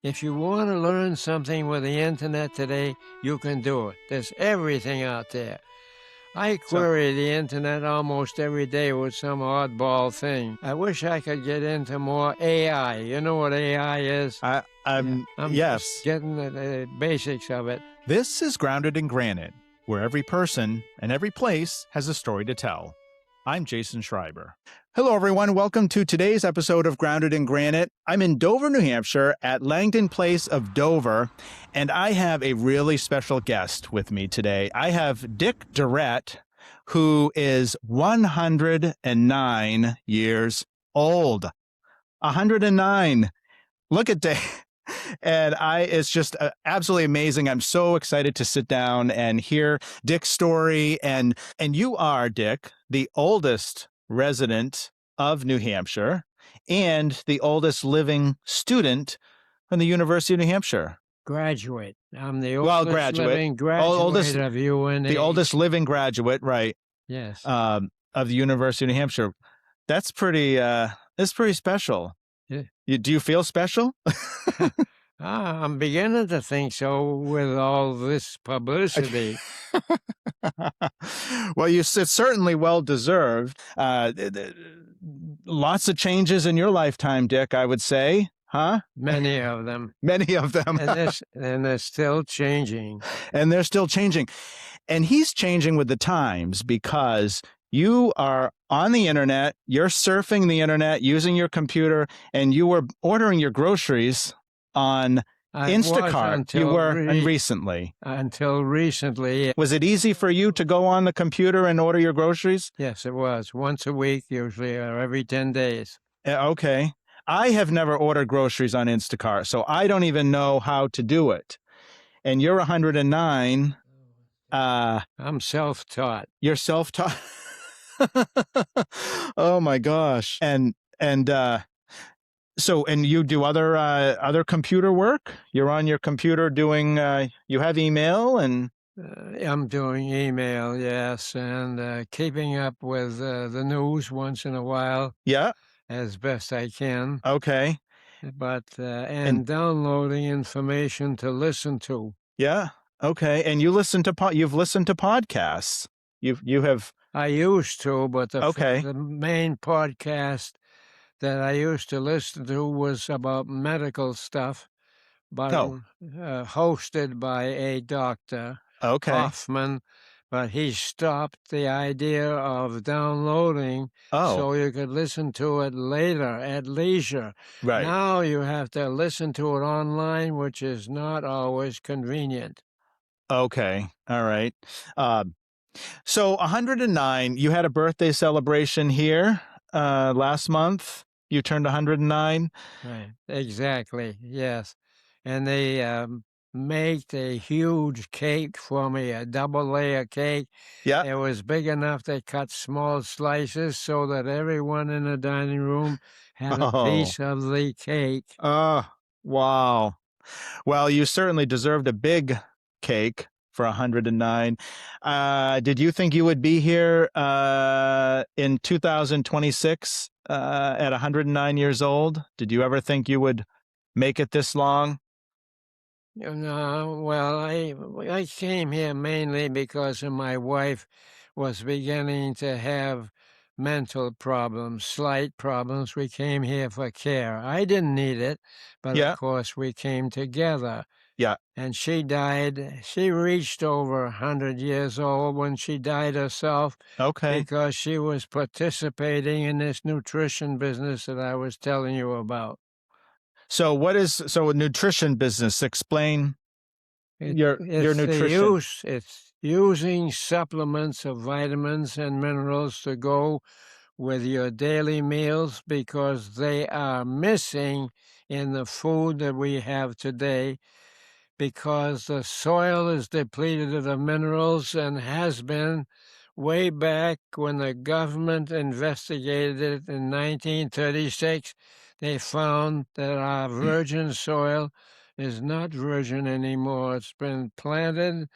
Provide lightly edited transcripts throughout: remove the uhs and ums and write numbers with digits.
If you want to learn something with the internet today, you can do it. There's everything out there. I So query the internet almost every day with some oddball thing. I wish I could get into more AI. You know what AI is? I'm just yes. getting the basics of it. This is Grounded in Granite, where every person and every place has a story to tell. I'm Jason Schreiber. Hello, everyone. Welcome to today's episode of Grounded in Granite. I'm in Dover, New Hampshire at Langdon Place of Dover, and I have a really special guest with me today. I have Dick Durette, who is 109 years old. 109. Look at Dick. And it's just absolutely amazing. I'm so excited to sit down and hear Dick's story. And you are, Dick, the oldest resident of New Hampshire and the oldest living student from the University of New Hampshire. Graduate. I'm the Well, oldest graduate. living graduate Oldest, of UNH. the oldest living graduate, right? Yes. Of the University of New Hampshire. That's pretty special. Yeah. Do you feel special? I'm beginning to think so with all this publicity. Well, it's certainly well-deserved. Lots of changes in your lifetime, Dick, I would say. Huh? Many of them. Many of them. And they're still changing. And they're still changing. And he's changing with the times because you are on the internet, you're surfing the internet, using your computer, and you were ordering your groceries on Instacart. You were recently. Until recently. Was it easy for you to go on the computer and order your groceries? Yes, it was. Once a week, usually, or every 10 days. Okay. I have never ordered groceries on Instacart, so I don't even know how to do it. And you're 109. I'm self-taught. You're self-taught? Oh, my gosh. And you do other computer work? You're on your computer doing, you have email and... I'm doing email, yes, and keeping up with the news once in a while. Yeah. As best I can. Okay. But, and downloading information to listen to. Yeah. Okay. And you've listened to podcasts. You have... I used to, but the main podcast that I used to listen to was about medical stuff, but hosted by a doctor, Hoffman, but he stopped the idea of downloading so you could listen to it later at leisure. Right. Now you have to listen to it online, which is not always convenient. Okay. All right. So 109, you had a birthday celebration here last month. You turned 109. Right. Exactly. Yes. And they made a huge cake for me, a double-layer cake. Yeah. It was big enough to cut small slices so that everyone in the dining room had a piece of the cake. Oh, wow. Well, you certainly deserved a big cake for 109. Did you think you would be here in 2026 at 109 years old? Did you ever think you would make it this long? No, well, I came here mainly because my wife was beginning to have mental problems, slight problems. We came here for care. I didn't need it, but of course we came together. Yeah. And she died. She reached over 100 years old when she died herself. Okay. Because she was participating in this nutrition business that I was telling you about. So a nutrition business? Explain your nutrition. It's using supplements of vitamins and minerals to go with your daily meals because they are missing in the food that we have today because the soil is depleted of the minerals and has been way back when the government investigated it in 1936. They found that our virgin soil is not virgin anymore. It's been planted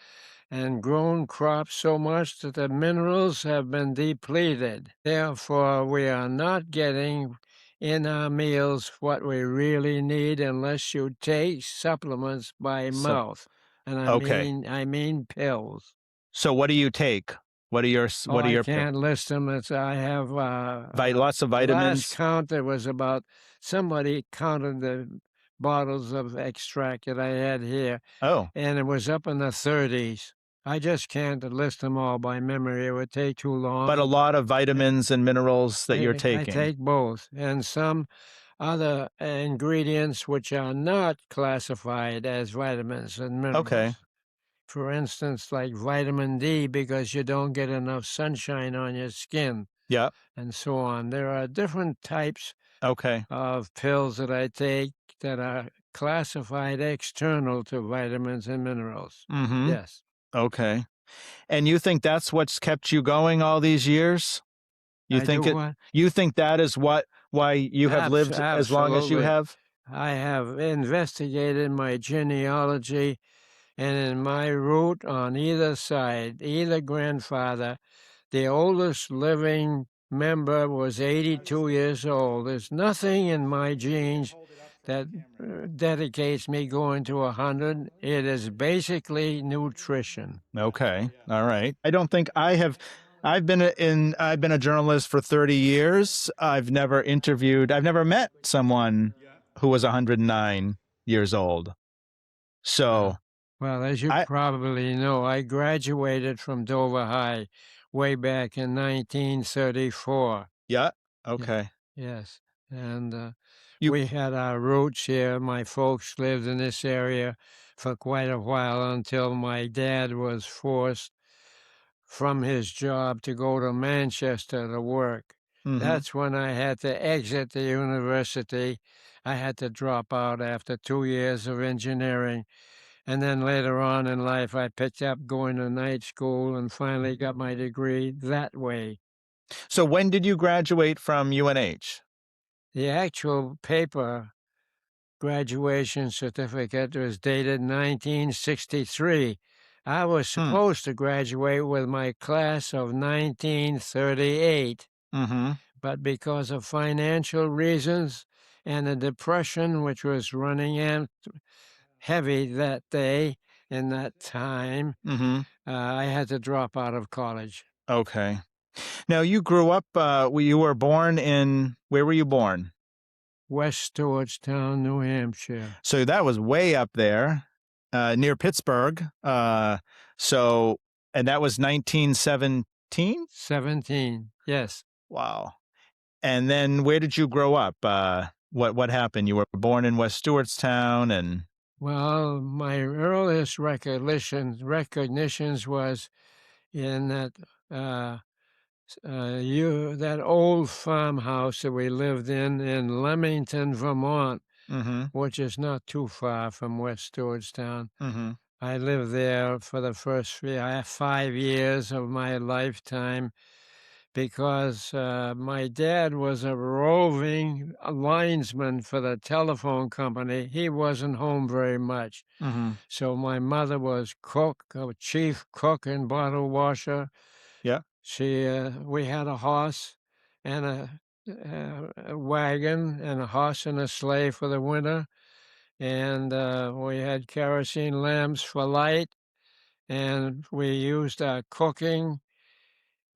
and grown crops so much that the minerals have been depleted. Therefore, we are not getting in our meals what we really need unless you take supplements by So, mouth. And okay. I mean pills. So what do you take? Oh, What are I your pill? can't list them. It's I have Lots of the last vitamins. count there was about somebody counted the bottles of extract that I had here, Oh, and it was up in the 30s. I just can't list them all by memory. It would take too but a long. lot of vitamins and minerals that you're I taking. take both, and some other ingredients which are not classified as vitamins and Okay. minerals. For instance, like vitamin D, because you don't get enough sunshine on your skin, Yeah. and so on. There are different types Okay. of pills that I take that are classified external to vitamins and minerals. Mm-hmm. Yes, Okay. And you think that's what's kept you going all these years? I do what? You think that is why you have lived as long as you Absolutely. have? I have investigated my genealogy, and in my root on either side, either grandfather, the oldest living member was 82 years old. There's nothing in my genes that dedicates me going to 100. It is basically nutrition. Okay. All right. I don't think I have I've been a journalist for 30 years. I've never met someone who was 109 years old. Uh, So, well, as you I probably know, I graduated from Dover High way back in 1934. yeah. Yeah, Okay. yes. And You we had our roots here. My folks lived in this area for quite a while until my dad was forced from his job to go to Manchester to work. mhm. That's when I had to exit the university. I had to drop out after 2 years of engineering. And then later on in life, I picked up going to night school and finally got my degree that way. So when did you graduate from UNH? The actual paper graduation certificate was dated 1963. I was Hmm. supposed to graduate with my class of 1938, Mhm. but because of financial reasons and the depression which was running in heavy that day in that time, Mhm. I had to drop out of college. Okay. Now you grew up you were born in where were you born? West Stewartstown, New Hampshire. So that was way up there, near Pittsburgh. So, and that was 1917? 17, yes. Wow. And then where did you grow up? What happened? You were born in West Stewartstown and Well, my earliest recognitions was in uh, that old farmhouse that we lived in Leamington, Vermont, mhm. which is not too far from West Stewartstown. Mhm. I lived there for the first 5 years of my lifetime because my dad was a roving linesman for the telephone company. He wasn't home very much. Mhm. So my mother was cook, chief cook and bottle washer. Yeah. We had a horse and a wagon and a horse and a sleigh for the winter, and we had kerosene lamps for light, and we used our cooking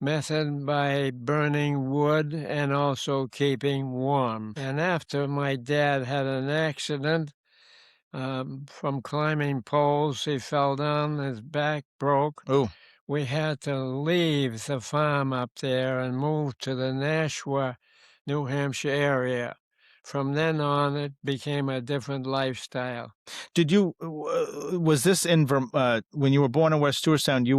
method by burning wood and also keeping warm. And after my dad had an accident from climbing poles, he fell down, his back broke. Oh. We had to leave the farm up there and move to the Nashua, New Hampshire area. From then on, it became a different lifestyle. Did you was this in when you were born in West Stewartstown, you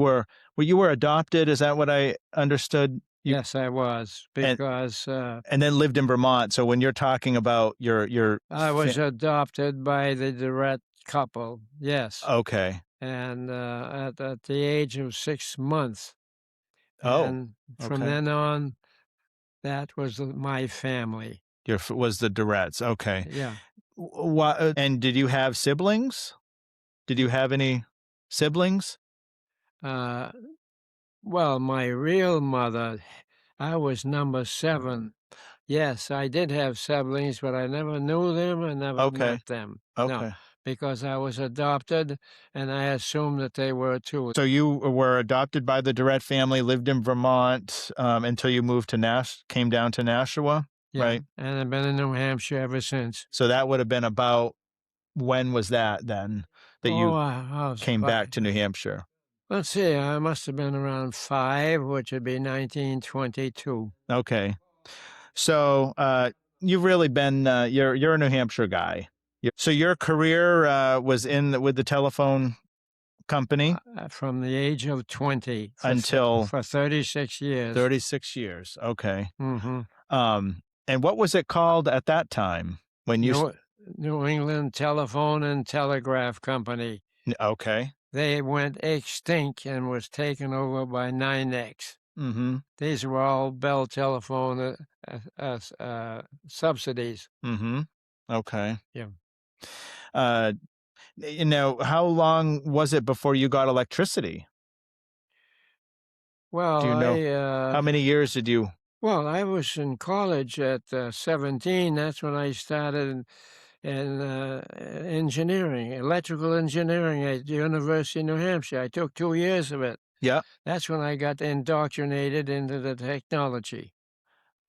were adopted, is that what I understood? You Yes, I was, and because then lived in Vermont. So when you're talking about I was adopted by the Durette couple. Yes. okay. And at the age of 6 months. Oh, And from okay. then on, that was my family. Was the Durettes. Okay. Yeah. And did you have siblings? Did you have any siblings? Uh, well, my real mother, I was number 7. Yes, I did have siblings, but I never knew them and never Okay. met them. No, Okay. because I was adopted and I assumed that they were too. So you were adopted by the Durette family, lived in Vermont, until you moved to came down to Nashua, Yeah, right? and I've been in New Hampshire ever since. So that would have been about when was that then that Oh, you I was came back five. to New Hampshire? Let's see, I must have been around 5, which would be 1922. Okay. So, you've really been, you're a New Hampshire guy. So your career, was with the telephone company From the age of 20 until for 36 years. 36 years. Okay. Mhm. And what was it called at that time when you New New England Telephone and Telegraph Company. okay. They went extinct and was taken over by NYNEX. Mhm. These were all Bell Telephone subsidies. Mhm. Okay. Yeah. Uh, how long was it before you got electricity? Do Well, you know? How many years did you I was in college at 17. That's when I started in engineering, electrical engineering at the University of New Hampshire. I took 2 years of it. Yeah. That's when I got indoctrinated into the technology.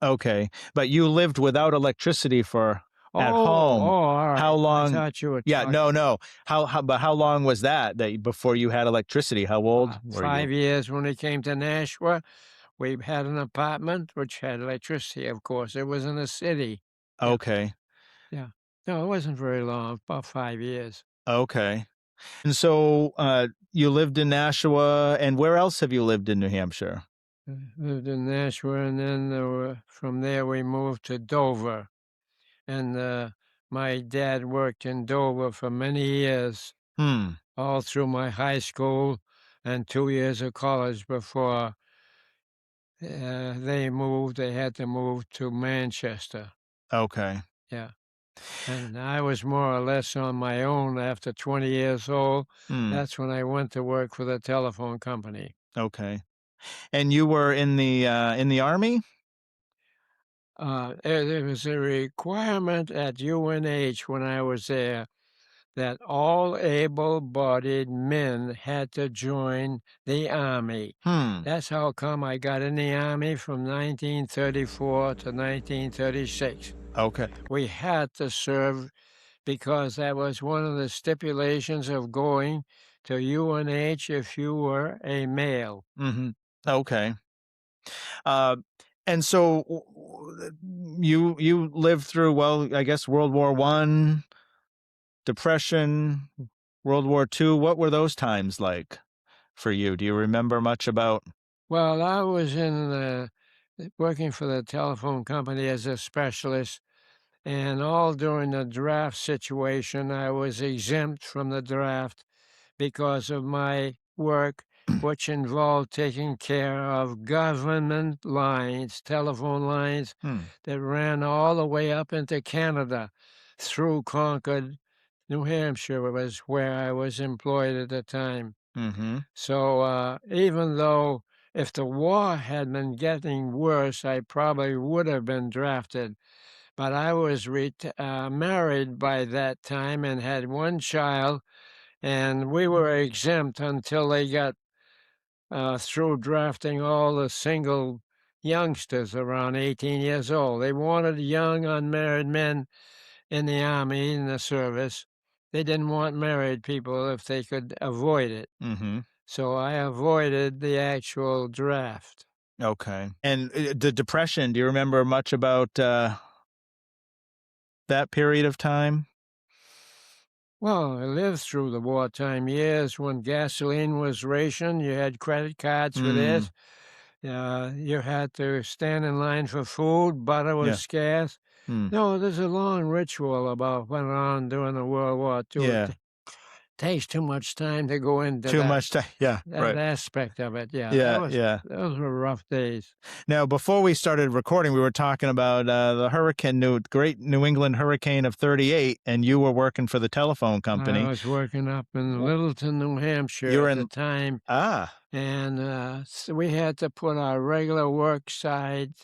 Okay. But you lived without electricity for at home. All How right. I long thought you were Yeah, talking no. How long was that before you had electricity? How old were you? 5 years when we came to Nashua. We had an apartment which had electricity, of course. It was in the city. Yeah, Okay. yeah. No, it wasn't very long, about 5 years. Okay. And so, you lived in Nashua, and where else have you lived in New Hampshire? Lived in Nashua, and then from there we moved to Dover. And my dad worked in Dover for many years, Hmm. all through my high school and 2 years of college before they had to move to Manchester. Okay. Yeah. And I was more or less on my own after 20 years old. Hmm. That's when I went to work for the telephone company. Okay. And you were in the Army? There was a requirement at UNH when I was there that all able bodied men had to join the Army. Hmm. That's how come I got in the Army from 1934 to 1936. Okay. We had to serve because that was one of the stipulations of going to UNH if you were a male. Mhm. Okay. Uh, and so you lived through, well, I guess World War One, Depression, World War Two. What were those times like for you? Do you remember much about? Well, I was working for the telephone company as a specialist, and all during the draft situation, I was exempt from the draft because of my work, which involved taking care of government lines, telephone lines Hmm. that ran all the way up into Canada through Concord, New Hampshire was where I was employed at the time. Mm-hmm. So even though if the war had been getting worse, I probably would have been drafted. But I was married by that time and had one child, and we were exempt until they got through drafting all the single youngsters around 18 years old. They wanted young, unmarried men in the Army, in the service. They didn't want married people if they could avoid it. Mm-hmm. So I avoided the actual draft. Okay. And the Depression, do you remember much about that period of time? Well, I lived through the wartime years when gasoline was rationed. You had credit cards for Mm. this. You had to stand in line for food. Butter was Yeah. scarce. Mm. No, there's a long ritual about what went on during the World War II. Yeah. Takes too much time to go into Too much time. Yeah. that Right. aspect of it. Yeah, Yeah. Yeah. those were rough days. Now, before we started recording, we were talking about Great New England Hurricane of '38, and you were working for the telephone I company. was working up in W- Littleton, New Hampshire You're at the in time, ah and so we had to put our regular work side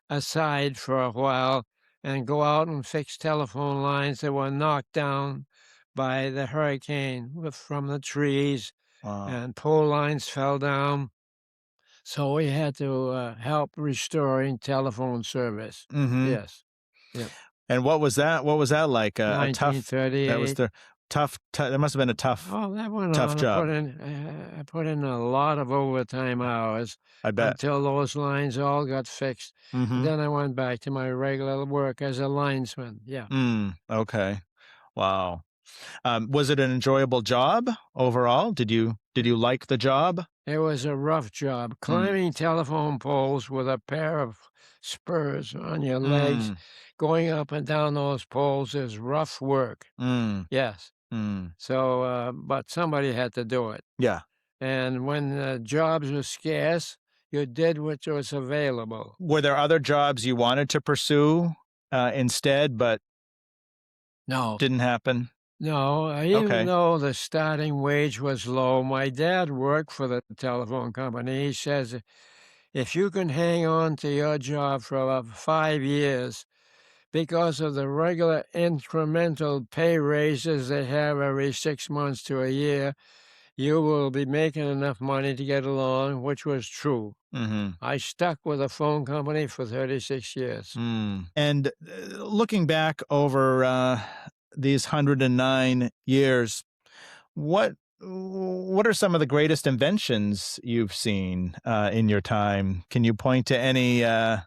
aside for a while and go out and fix telephone lines that were knocked down by the hurricane from the trees, Wow. and pole lines fell down. So we had to help restoring telephone service. Mhm. Yes. Yep. And what was that like? A tough that was 1938. the that must have been a Oh, that went tough on. job, I put in a lot of overtime hours I bet. until those lines all got fixed. Mhm. Then I went back to my regular work as a linesman. Yeah. Okay. Wow. Was it an enjoyable job overall? Did you like the job? It was a rough job. Mm. Climbing telephone poles with a pair of spurs on your legs, Mm. going up and down those poles is rough work. Mm. Yes. Mm. So, but somebody had to do it. Yeah. And when jobs were scarce, you did what was available. Were there other jobs you wanted to pursue, instead, but No, didn't happen? no, even Okay. though the starting wage was low, my dad worked for the telephone company. He says, if you can hang on to your job for about 5 years because of the regular incremental pay raises they have every 6 months to a year, you will be making enough money to get along, which was true. Mhm. I stuck with a phone company for 36 years. And, looking back over, these 109 years, what are some of the greatest inventions you've seen, in your time? Can you point to any, I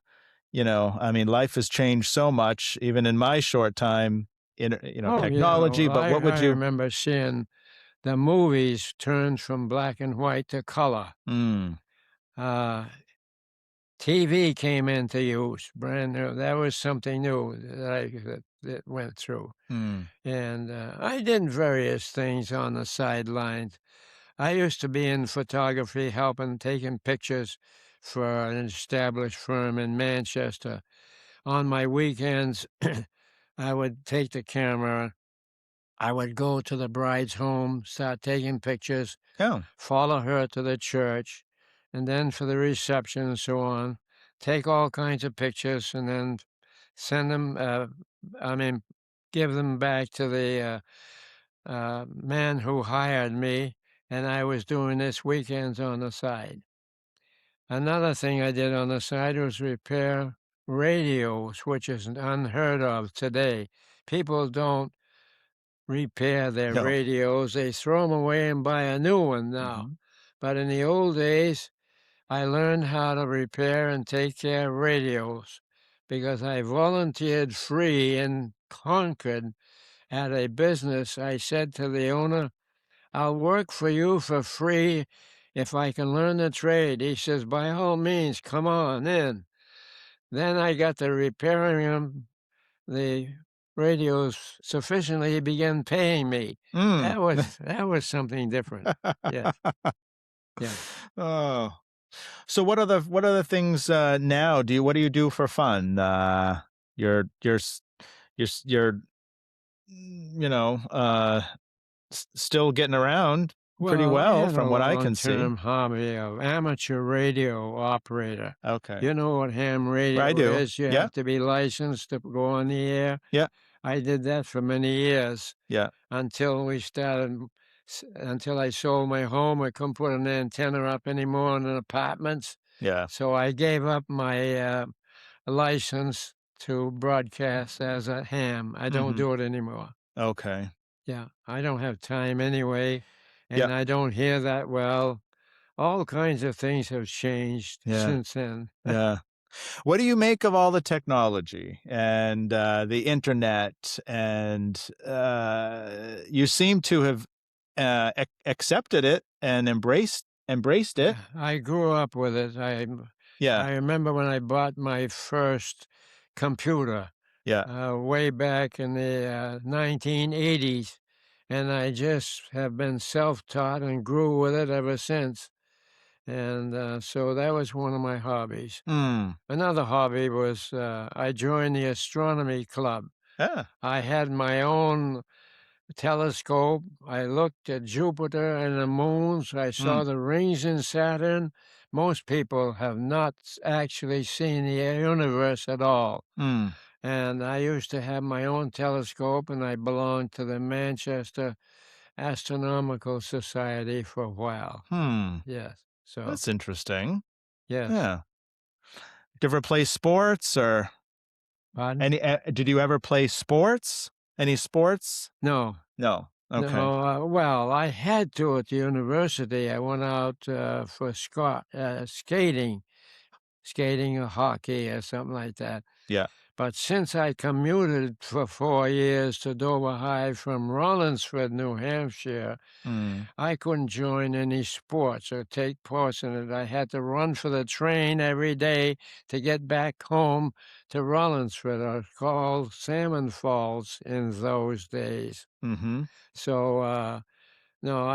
mean, life has changed so much even in my short time in, Oh, yeah. technology, Well, but what would I you remember seeing the movies turned from black and white to color. Mm, Uh, TV came into use, brand new. That was something new that went through. mm, And I did various things on the sidelines. I used to be in photography, helping taking pictures for an established firm in Manchester. On my weekends, I would take the camera. I would go to the bride's home, start taking pictures, yeah, follow her to the church, and then for the reception and so on, take all kinds of pictures and then send them, I mean, give them back to the man who hired me. And I was doing this weekends on the side. Another thing I did on the side was repair radios, which is unheard of today. People don't repair their no, radios. They throw them away and buy a new one now. mhm, But in the old days, I learned how to repair and take care of radios because I volunteered free in Concord at a business. I said to the owner, I'll work for you for free if I can learn the trade. He says, by all means, come on in. Then I got to repairing them the radios sufficiently, he began paying me. mm. That was something different. Yes, yeah. Oh. So what are the things, now? What do you do for fun? You're s you're, still getting around pretty Well, I well had a from what I can see. long-term hobby of amateur radio operator. Okay. You know what ham I radio do. is? You Yeah, have to be licensed to go on the air. yeah, I did that for many years yeah, until we started until I sold my home. I couldn't put an antenna up anymore in the apartments, yeah. so I gave up my, license to broadcast as a ham. I don't Mhm. do it anymore. Okay. Yeah, I don't have time anyway, Yeah, and I don't hear that well. All kinds of things have changed yeah, since then. yeah. What do you make of all the technology and, the internet and, you seem to have, accepted it and embraced it. I grew up with it. Yeah, I remember when I bought my first computer, yeah. way back in the, 1980s, and I just have been self-taught and grew with it ever since. And so that was one of my hobbies. Mm. Another hobby was I joined the astronomy club. Yeah. I had my own telescope. I looked at Jupiter and the moons. I Mm, saw the rings in Saturn. Most people have not actually seen the universe at all. mm, And I used to have my own telescope, and I belonged to the Manchester Astronomical Society for a while. hmm. Yes. So, That's interesting. yes. Yeah. Did you ever play sports or Pardon? any? Did you ever play sports? Any sports? No. No. Okay. No, well, I had to at the university. I went out for skating or hockey or something like that. Yeah. But since I commuted for 4 years to Dover High from Rollinsford, New Hampshire, Mm, I couldn't join any sports or take part in it. I had to run for the train every day to get back home to Rollinsford, or called Salmon Falls in those days. mm-hmm. So, no,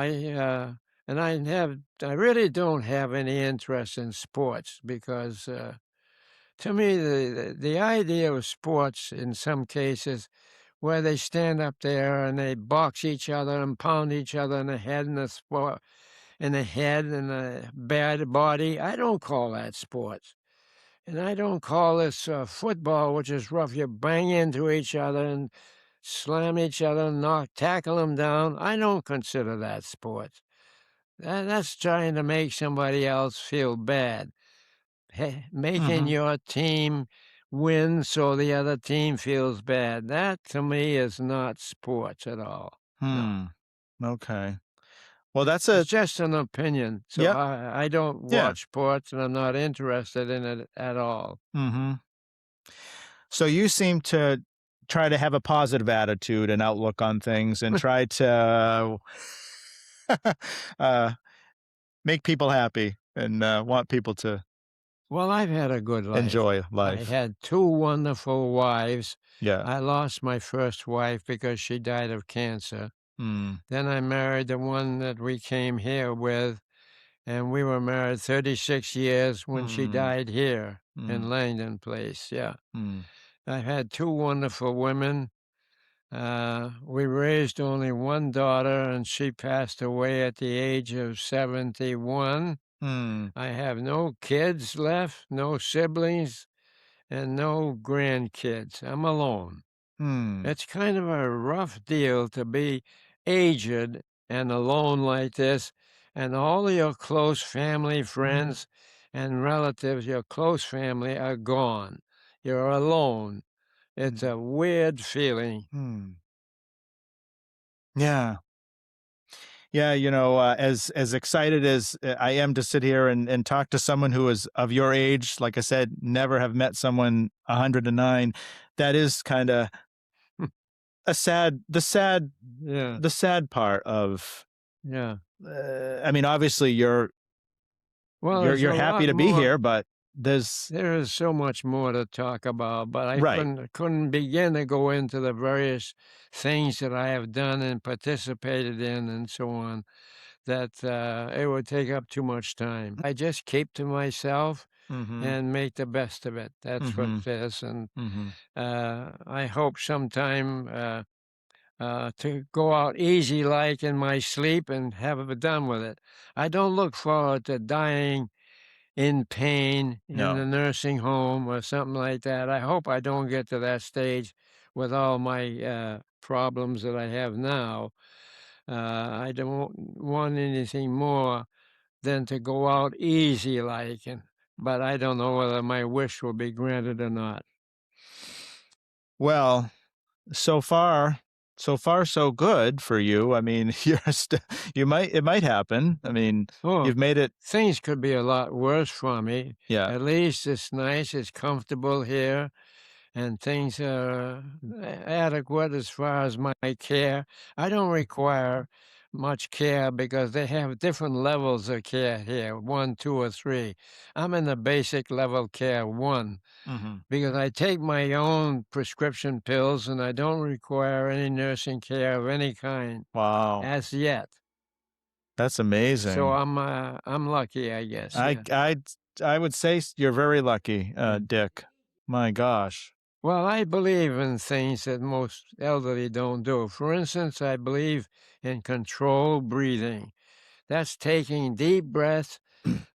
and I really don't have any interest in sports because to me, the idea of sports in some cases where they stand up there and they box each other and pound each other in the head and the sport in the head and the bad body, I don't call that sports. And I don't call this football, which is rough. You bang into each other and slam each other, tackle them down. I don't consider that sports. That's trying to make somebody else feel bad. Making Mm-hmm. your team win so the other team feels bad. That to me is not sports at all. No. Hmm. Okay. Well, It's that's it's a just an opinion. So yep. I don't Yeah. watch sports and I'm not interested in it at all. Mm-hmm. So you seem to try to have a positive attitude and outlook on things and try to uh, make people happy and want people to Well, I've had a good life. enjoy I life. had two wonderful wives. Yeah. I lost my first wife because she died of cancer. Mm, Then I married the one that we came here with, and we were married 36 years when she mm, died here mm, in Langdon Place. Yeah. mm, I've had two wonderful women. We raised only one daughter, and she passed away at the age of 71. mm, I have no kids left, no siblings, and no grandkids. I'm alone. mm, It's kind of a rough deal to be aged and alone like this, and all of your close family, friends, and relatives, your close family, are gone. You're alone. It's mm, a weird feeling. mm. Yeah. Yeah, as excited as I am to sit here and talk to someone who is of your age, like I said, never have met someone 109, that is kind of a sad Yeah, the sad part of yeah. I mean, obviously Well, there's you're a happy lot to be more. here, but there's There is so much more to talk about, but I right. couldn't begin to go into the various things that I have done and participated in and so on, that it would take up too much time. I just keep to myself Mhm. and make the best of it. That's what Mhm. it is, and Mhm. I hope sometime to go out easy like in my sleep and have it done with it. I don't look forward to dying in pain in the No. nursing home or something like that. I hope I don't get to that stage with all my problems that I have now. I don't want anything more than to go out easy like, but I don't know whether my wish will be granted or not. Well, so far so good for you. I mean, it might happen. I mean, Oh, you've made it. things could be a lot worse for me. Yeah. At least it's nice, it's comfortable here, and things are adequate as far as my care. I don't require much care because they have different levels of care here, 1, 2, or 3. I'm in the basic level care 1 Mhm. because I take my own prescription pills and I don't require any nursing care of any kind Wow. as yet. That's So amazing. I'm lucky, I guess. I Yeah. I I would say you're very lucky, Mm. Dick. My gosh. Well, I believe in things that most elderly don't do. For instance, I believe in controlled breathing. That's taking deep breaths,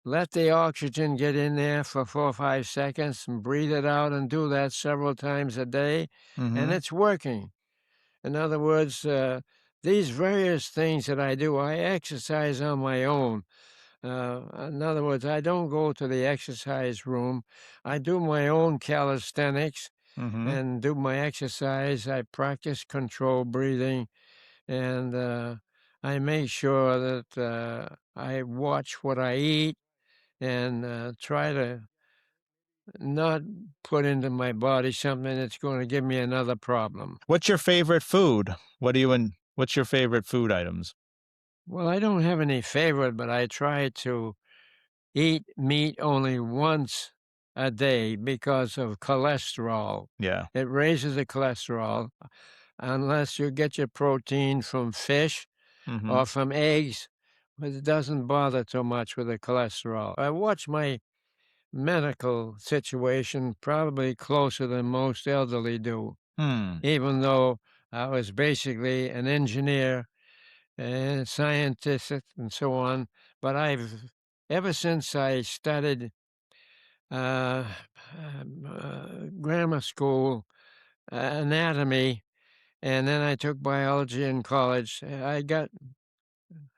let the oxygen get in there for 4 or 5 seconds and breathe it out and do that several times a day, and Mm-hmm. it's working. In other words, these various things that I do, I exercise on my own. In other words, I don't go to the exercise room. I do my own calisthenics Mm-hmm. and do my exercise. I practice controlled breathing, and I make sure that I watch what I eat and try to not put into my body something that's going to give me another problem. What's your favorite food? What's your favorite food items? Well, I don't have any favorite, but I try to eat meat only once a day because of cholesterol. Yeah. It raises the cholesterol unless you get your protein from fish Mm-hmm. or from eggs, but it doesn't bother too much with the cholesterol. I watch my medical situation probably closer than most elderly do, Hmm. even though I was basically an engineer and scientist and so on. But ever since I studied uh, grammar school, anatomy, and then I took biology in college, I got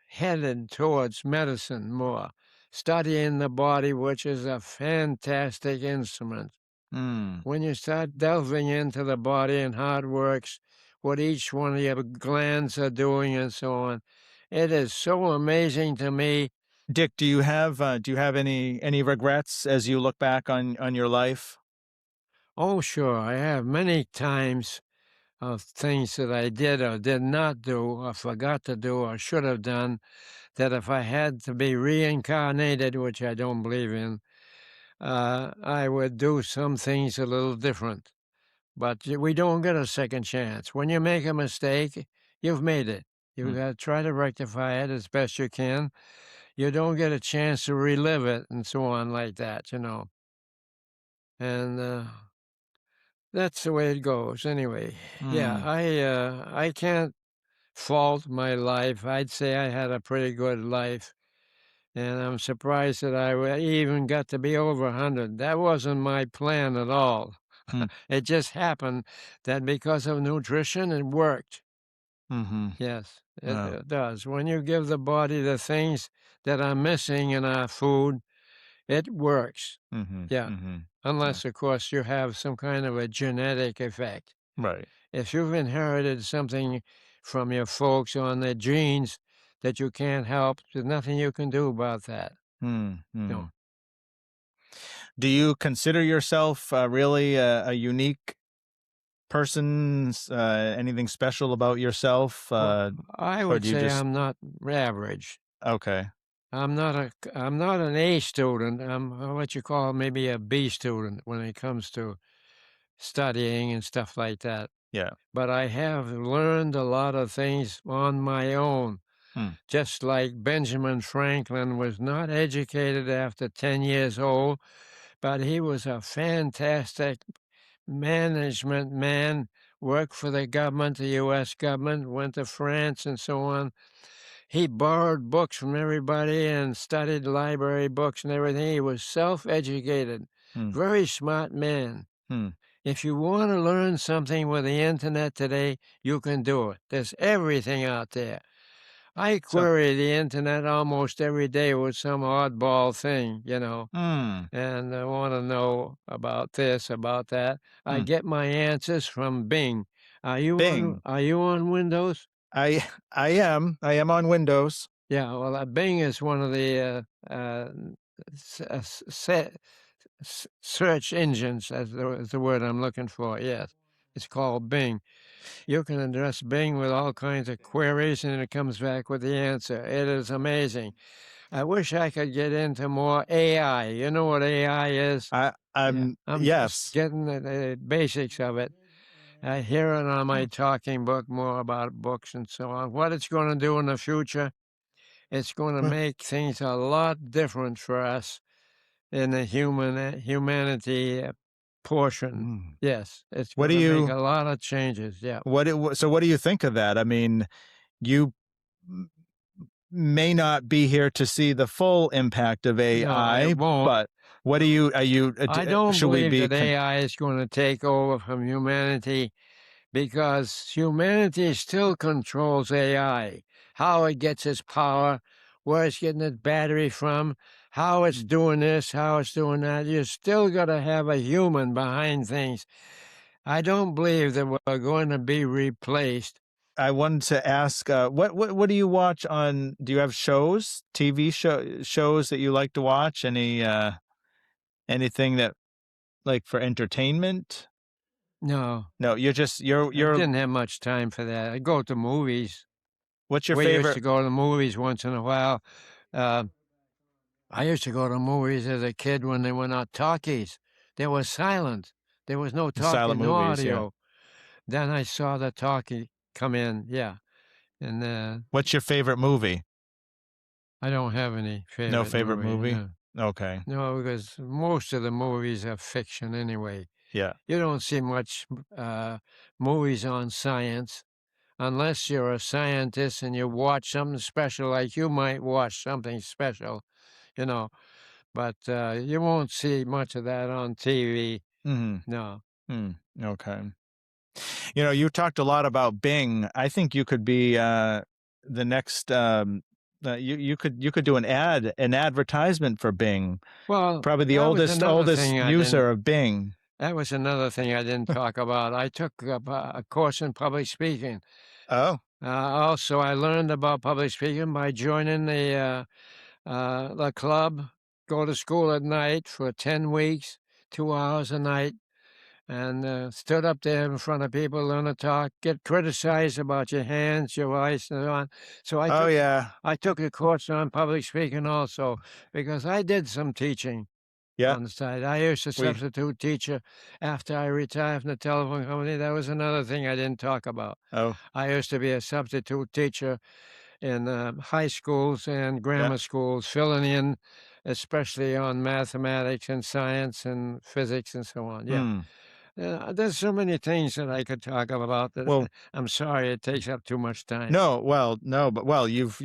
headed towards medicine more, studying the body, which is a fantastic instrument. Hmm. When you start delving into the body and how it works, what each one of your glands are doing, and so on, it is so amazing to me. Dick, do you have any regrets as you look back on your life? Oh, sure, I have many times of things that I did or did not do, or forgot to do, or should have done, that if I had to be reincarnated, which I don't believe in, I would do some things a little different. But we don't get a second chance. When you make a mistake, you've made it. You Hmm. got to try to rectify it as best you can. You don't get a chance to relive it and so on like that, you know. And that's the way it goes. Anyway, yeah, Hmm. I can't fault my life. I'd say I had a pretty good life, and I'm surprised that even got to be over 100. That wasn't my plan at all. Hmm. It just happened that because of nutrition, it worked. Mm-hmm. Yes, Oh. it does. When you give the body the things that are missing in our food, it works. Mm-hmm. Yeah. Mm-hmm. Yeah. Unless, of course, you have some kind of a genetic effect. Right. If you've inherited something from your folks on their genes that you can't help, there's nothing you can do about that. Mm-hmm. No. Do you consider yourself really a unique person? Anything special about yourself? Well, I Or would do you say just I'm not average. okay? I'm not an A student. I'm what you call maybe a B student when it comes to studying and stuff like that. Yeah. But I have learned a lot of things on my own, Hmm. just like Benjamin Franklin was not educated after 10 years old, but he was a fantastic management man, worked for the government, the US government, went to France and so on. He borrowed books from everybody and studied library books and everything. He was self-educated, Hmm. very smart man. Hmm. If you want to learn something with the internet today, you can do it. There's everything out there. I So. query the internet almost every day with some oddball thing, Hmm. and I want to know about this, about that. I Hmm. get my answers from Bing. Bing. Are you on Windows? I am on Windows. Yeah, well, Bing is one of the search engines, is the word I'm looking for. Yes, it's called Bing. You can address Bing with all kinds of queries, and it comes back with the answer. It is amazing. I wish I could get into more AI. You know what AI is? Yeah, I'm I'm just yes. getting the basics of it. I hear it on my talking book more about books and so on. What it's going to do in the future, it's going to make things a lot different for us in the humanity. portion. Mm. Yes, it's What do gonna make you a lot of changes, yeah. what do you think of that? I mean, you m may not be here to see the full impact of No, it AI, won't. but what do you are you I don't should we believe be that AI is gonna take over from humanity because humanity still controls AI. How it gets its power, where it's getting its battery from, how it's doing this, how it's doing that. You still got to have a human behind things. I don't believe that we're going to be replaced. I wanted to ask, what do you watch on do you have shows, TV shows that you like to watch? Anything that like for entertainment? No, No, you're just I you're didn't have much time for that. I go to movies. what's your We used favorite to go to the movies once in a while. Uh, I used to go to movies as a kid when they were not talkies. They were silent. There was no silent talking, no movies? Yeah. audio. Then I saw the talkie come in, yeah, and, What's your favorite movie? I don't have any No favorite favorite movie, movie? no. Okay. No, because most of the movies are fiction anyway. Yeah. You don't see much, movies on science unless you're a scientist and you watch something special, like you might watch something special, you know, but, you won't see much of that on TV, Mhm. no. Mm, okay. You know, you talked a lot about Bing. I think you could be the next. You could do an advertisement for Bing. Well, Probably the that was another oldest thing I didn't user of Bing. that was another thing I didn't talk about. I took a course in public speaking. Oh, Also, I learned about public speaking by joining the club, go to school at night for 10 weeks, 2 hours a night, and stood up there in front of people, learn to talk, get criticized about your hands, your voice, and so on. So oh yeah, I took a course on public speaking also because I did some teaching yeah. on the side. I used to We. substitute teacher after I retired from the telephone company. That was another thing I didn't talk about. Oh, I used to be a substitute teacher in high schools and yeah. grammar schools, filling in, especially on mathematics and science and physics and so on. Yeah. Hmm. There's so many things that I could talk about that Well, I'm sorry it takes up too much time. no. Well, no. But well, you've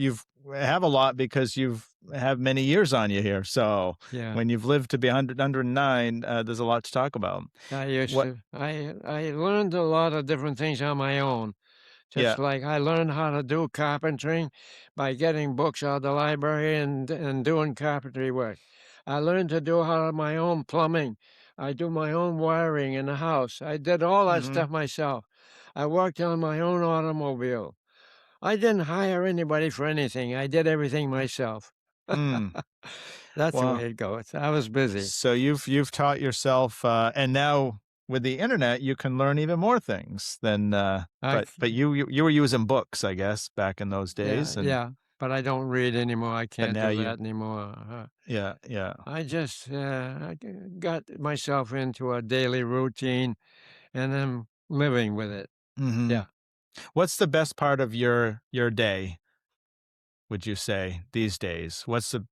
have a lot because you've have many years on you here. So Yeah. when you've lived to be 109, there's a lot to talk about. What? I learned a lot of different things on my own. Yeah. Just like I learned how to do carpentry by getting books out of the library and doing carpentry work. I learned to do how my own plumbing. I do my own wiring in the house. I did all that Mm-hmm. stuff myself. I worked on my own automobile. I didn't hire anybody for anything. I did everything myself. Hmm. That's the way Well, it goes. I was busy. so you've taught yourself, and now with the internet, you can learn even more things than. I But you were using books, I guess, back in those Yeah, days, and yeah, but I don't read anymore. I but can't now do you, that anymore. yeah, yeah. I just got myself into a daily routine and I'm living with it. Hmm. Yeah, What's the best part of your day? Would you say these days? What's the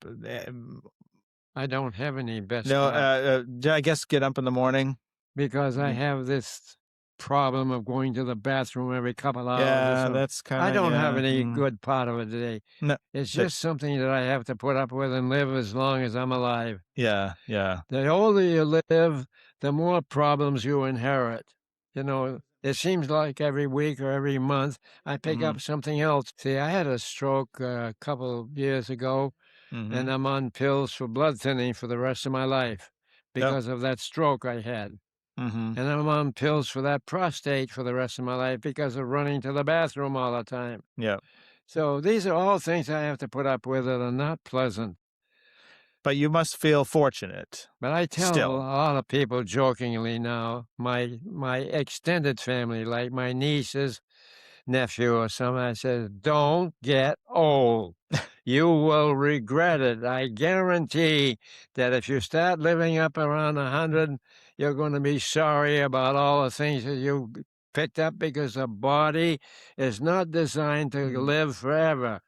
I don't have any best no? part I guess get up in the morning. because I You- have this problem of going to the bathroom every couple hours or Yeah, so. that's kind I of don't have yeah. any Mm, good part of it today. no, It's that just something that I have to put up with and live as long as I'm alive. yeah, yeah. The older you live, the more problems you inherit. You know, it seems like every week or every month I pick Hmm. up something else. See, I had a stroke a couple of years ago, and Hmm. I'm on pills for blood thinning for the rest of my life Yep. because of that stroke I had. Hmm. And I'm on pills for that prostate for the rest of my life because of running to the bathroom all the time. Yeah. So these are all things I have to put up with that are not pleasant. But you must feel fortunate But I tell a still. lot of people jokingly now, my extended family, like my nieces, nephew, or something, I said, "Don't get old. You will regret it. I guarantee that if you start living up around 100, you're going to be sorry about all the things that you picked up because the body is not designed to Mm, live forever.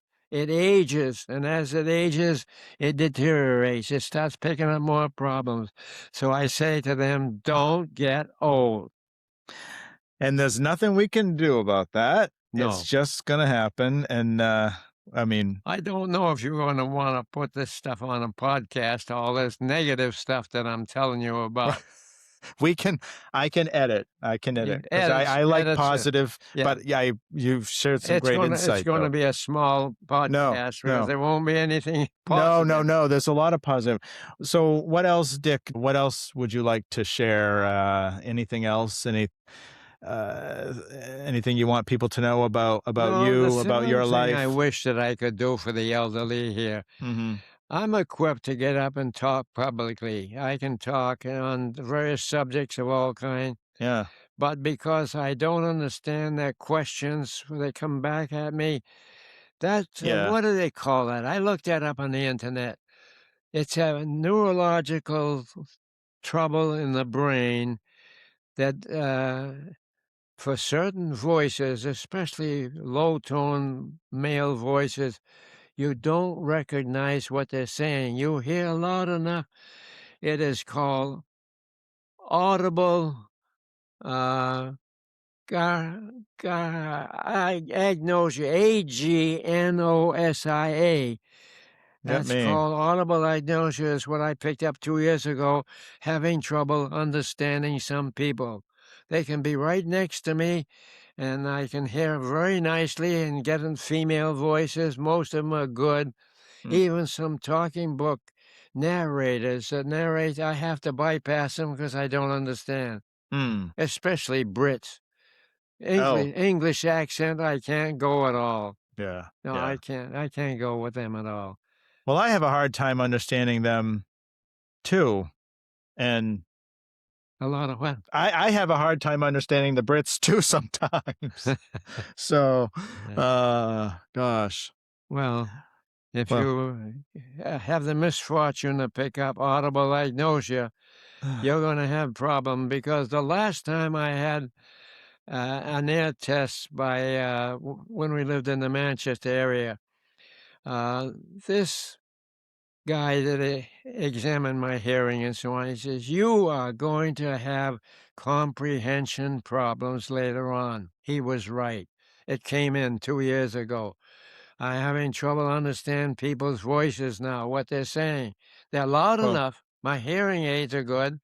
it ages, and as it ages, it deteriorates. It starts picking up more problems. So I say to them, don't get old. And there's nothing we can do about that. It's No. just going to happen. And I mean, I don't know if you're going to want to put this stuff on a podcast, all this negative stuff that I'm telling you about. I can edit because I like Edits it. positive, Yeah. but yeah, you've shared some great It's insight going to though. be a small No, podcast because no. there won't be anything positive. No. There's a lot of positive. So what else, Dick? What else would you like to share? Anything else? Anything you want people to know about No, you, the about one your thing I life? wish that I could do for the elderly here, Mm-hmm. I'm equipped to get up and talk publicly. I can talk on various subjects of all kinds. Yeah. But because I don't understand their questions, when they come back at me, that's Yeah. what do they call that? I looked that up on the internet. It's a neurological trouble in the brain that for certain voices, especially low tone male voices, you don't recognize what they're saying. You hear loud enough. It is called audible Gar, agnosia, agnosia. That That's me. called audible agnosia, is what I picked up 2 years ago, having trouble understanding some people. They can be right next to me, and I can hear very nicely and getting female voices. Most of them are good. Mm. Even some talking book narrators that narrate, I have to bypass them because I don't understand, Mm. especially Brits. Oh, English accent, I can't go at all. yeah. No, Yeah. I can't go with them at all. Well, I have a hard time understanding them too. And A lot of what? I have a hard time understanding the Brits too sometimes. So, gosh. Well, if Well, you have the misfortune to pick up audible agnosia, you're going to have problem because the last time I had an air test by when we lived in the Manchester area, uh, this guy that examined my hearing and so on, he says, you are going to have comprehension problems later on. He was right. It came in 2 years ago. I'm having trouble understand people's voices now, what they're saying. They're loud well, enough. My hearing aids are good,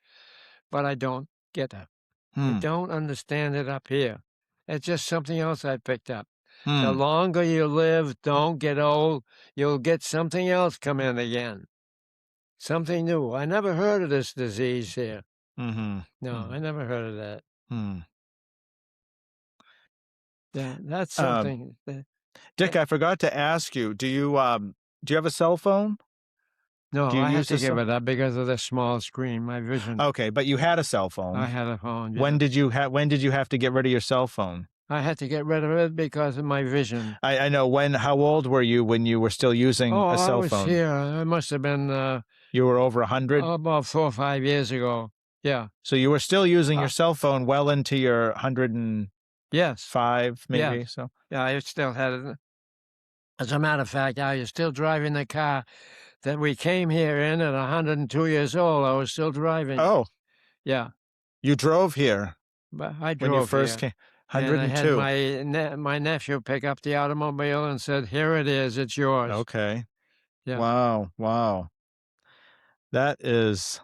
but I don't get that. I hmm, don't understand it up here. It's just something else I picked up. The hmm, longer you live, don't get old, you'll get something else come in again. Something new. I never heard of this disease here. mm-hmm, No, I never heard of that. hmm. Yeah, that's Um, something. Dick, I forgot to ask you, do you have a cell phone? No, Do you I had use to a give cell? it up because of the small screen, my vision. Okay, but you had a cell I phone. had a phone, When yeah. did you have to get rid of your cell phone? I had to get rid of it because of my vision. I know how old were you when you were still using Oh, a I cell was phone? here. I must have been You were over 100? about 4 or 5 years ago. Yeah. So you were still using Uh, your cell phone well into your 105 yes. maybe, Yes. so? Yeah, I still had it. As a matter of fact, I was still driving the car that we came here in at 102 years old. I was still driving. Oh, Yeah. you drove here But I when you drove first here. came? And I had 102. my nephew pick up the automobile and said, "Here it is. It's yours." Okay. Yeah. Wow. That is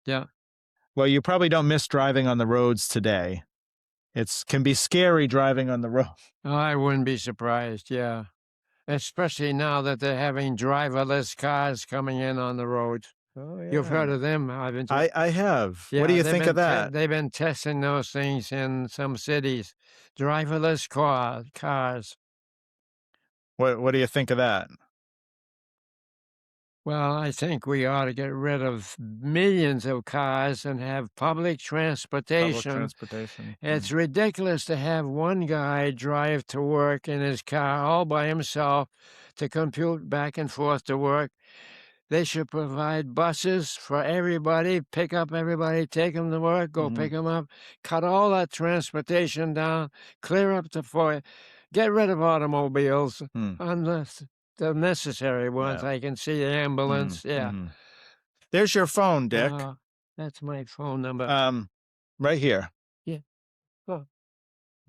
Yeah. well, you probably don't miss driving on the roads today. It's can be scary driving on the road. I wouldn't be surprised. Yeah. Especially now that they're having driverless cars coming in on the roads. Oh, You've heard yeah. of them, haven't you? I have. What do Yeah, you think of that? they've been testing those things in some cities. Driverless cars. What do you think of that? Well, I think we ought to get rid of millions of cars and have public Public transportation. transportation. It's ridiculous to have one guy drive to work in his car all by himself to compute back and forth to work. They should provide buses for everybody, pick up everybody, take them to work, go Mhm. pick them up, cut all that transportation down, clear up the for get rid of automobiles Hmm. unless the necessary ones. Yeah. I can see the ambulance. Yeah. Mhm. There's your phone, Dick. That's my phone number. Right here. Yeah. Oh,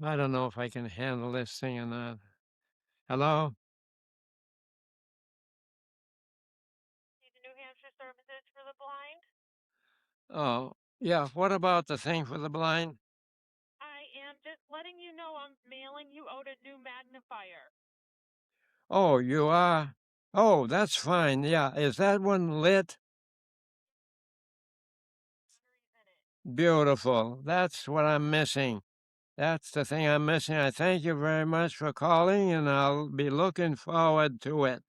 I don't know if I can handle this thing or not. Hello? The New Hampshire Services for the Blind. Oh, yeah. What about the thing for the blind? I am just letting you know I'm mailing you out a new magnifier. Oh, you are? Oh, that's fine. Yeah. Is that one lit? Beautiful. That's what I'm missing. That's the thing I'm missing. I thank you very much for calling, and I'll be looking forward to it.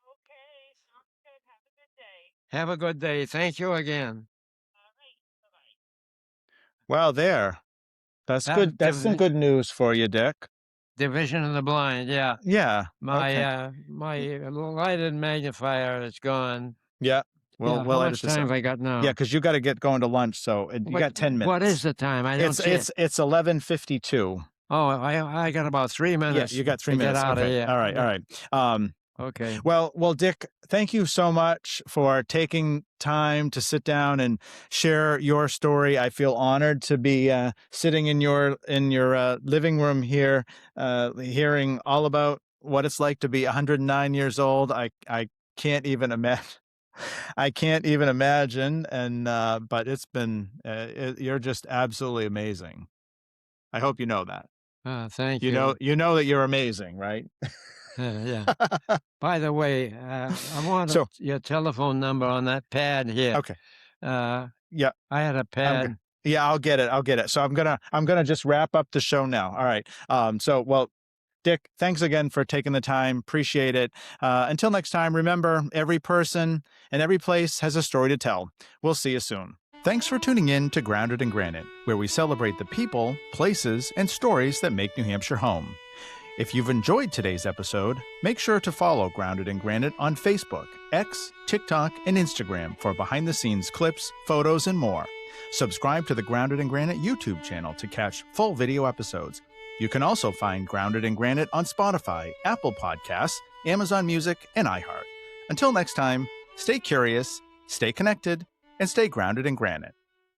Okay, sounds good. Have a good day. Have a good day. Thank you again. All right, bye-bye. Well, there. That's That good. That's some good news for you, Dick. Division of the Blind. Yeah. Yeah. Okay. My lighted magnifier is gone. Yeah. Yeah. How We'll much edit this time out. have I got now? Yeah, because you got to get going to lunch, so you got 10 minutes. What is the time? I don't see it. It's 11:52. Oh, I got about 3 minutes. Yeah, you got 3 to minutes. Get out Okay. of here. All right. All right. Okay. Well, Dick, thank you so much for taking time to sit down and share your story. I feel honored to be sitting in your living room here, hearing all about what it's like to be 109 years old. I can't even imagine. I can't even imagine. And but it's been you're just absolutely amazing. I hope you know that. Thank you. You know that you're amazing, right? Yeah. By the way, I want So your telephone number on that pad here. okay. Yeah, I had a pad. Yeah, I'll get it. So I'm gonna just wrap up the show now. All right. Well, Dick, thanks again for taking the time. Appreciate it. Until next time, remember, every person and every place has a story to tell. We'll see you soon. Thanks for tuning in to Grounded in Granite, where we celebrate the people, places, and stories that make New Hampshire home. If you've enjoyed today's episode, make sure to follow Grounded in Granite on Facebook, X, TikTok, and Instagram for behind-the-scenes clips, photos, and more. Subscribe to the Grounded in Granite YouTube channel to catch full video episodes. You can also find Grounded in Granite on Spotify, Apple Podcasts, Amazon Music, and iHeart. Until next time, stay curious, stay connected, and stay grounded in granite.